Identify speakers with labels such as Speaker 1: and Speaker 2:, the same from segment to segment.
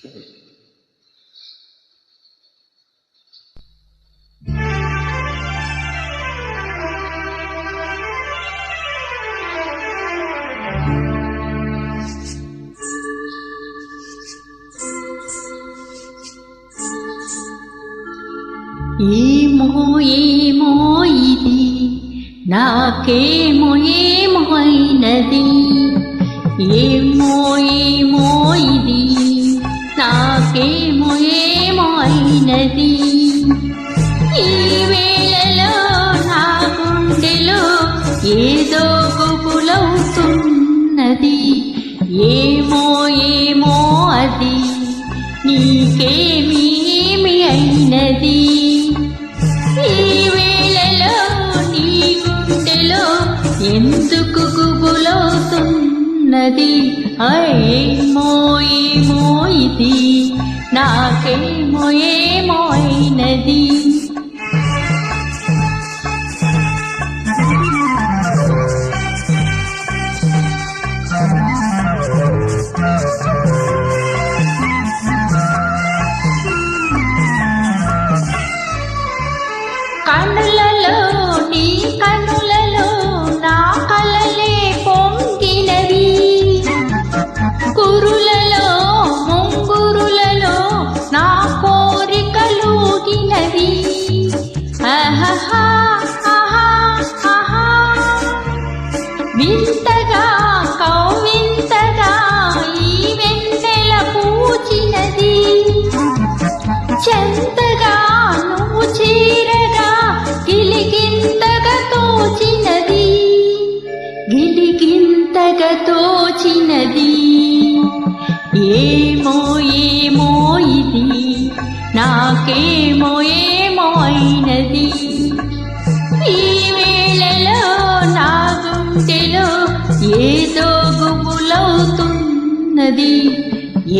Speaker 1: ఏమో ఏమో ఇది నాకేమో ఏమో అయినది, ఏమో ఏమో ఇది నాకేమో ఏమో అయినది. ఈ వేళలో నా గుండెలో ఏదో గుబులవుతున్నది, ఏమో ఏమో అది నీకేమి ఏమి అయినది. ఈ వేళలో నీ గుండెలో ఎందుకు గుబులవుతున్నది, ఏమో ఏమో ఇది నాకేమో ఏమో అయినది. కనులలో నీ కనులలో నా కలలే పొంగినవి, కురులలో ముంగురులలో నా కోరికలూగినవి. ఆహా ఆహా ఆహా వింతగా కౌవింతగా ఈ వెన్నెల పూచినది, చెంతగా నువ్వు చీరగా గిలిగింతగా తోచినది, గిలిగింతగా తోచినది. ఏమో ఏమో ఇది నాకేమో ఏమో అయినది. ఈ వేళలో నా గుండెలో ఏదో గుబులవుతున్నది,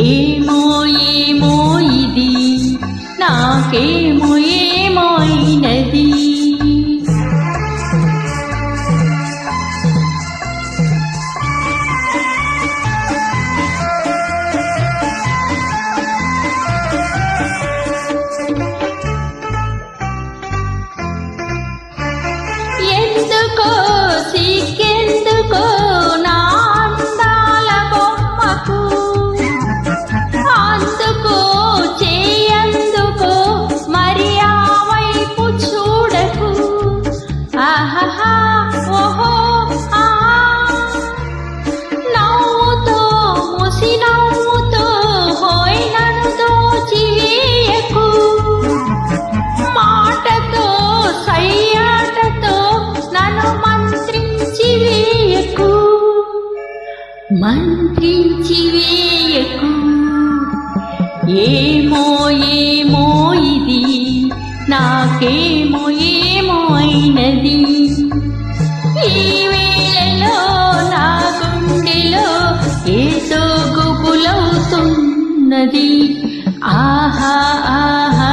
Speaker 1: ఏమో ఏమో ఇది నాకేమో ఏమో అయినది. ఎందుకో సిగ్గెందుకో నా అందాల బొమ్మకు, అందుకో చేయందుకో మరి ఆ వైపు చూడకు. ఆహా ఓహో ఆహా నవ్వుతో ముసి నవ్వుతో హోయ్ నన్ను దోచివేయకు, మాటతో సయ్యాటతో నన్ను మంత్రించి వేయకు, మంత్రించి వేయకు. ఏమో ఏమో ఇది నాకేమో ఏమో అయినది. ఈ వేళలో నా గుండెలో ఏదో గుబులవుతున్నది. ఆహా ఆహా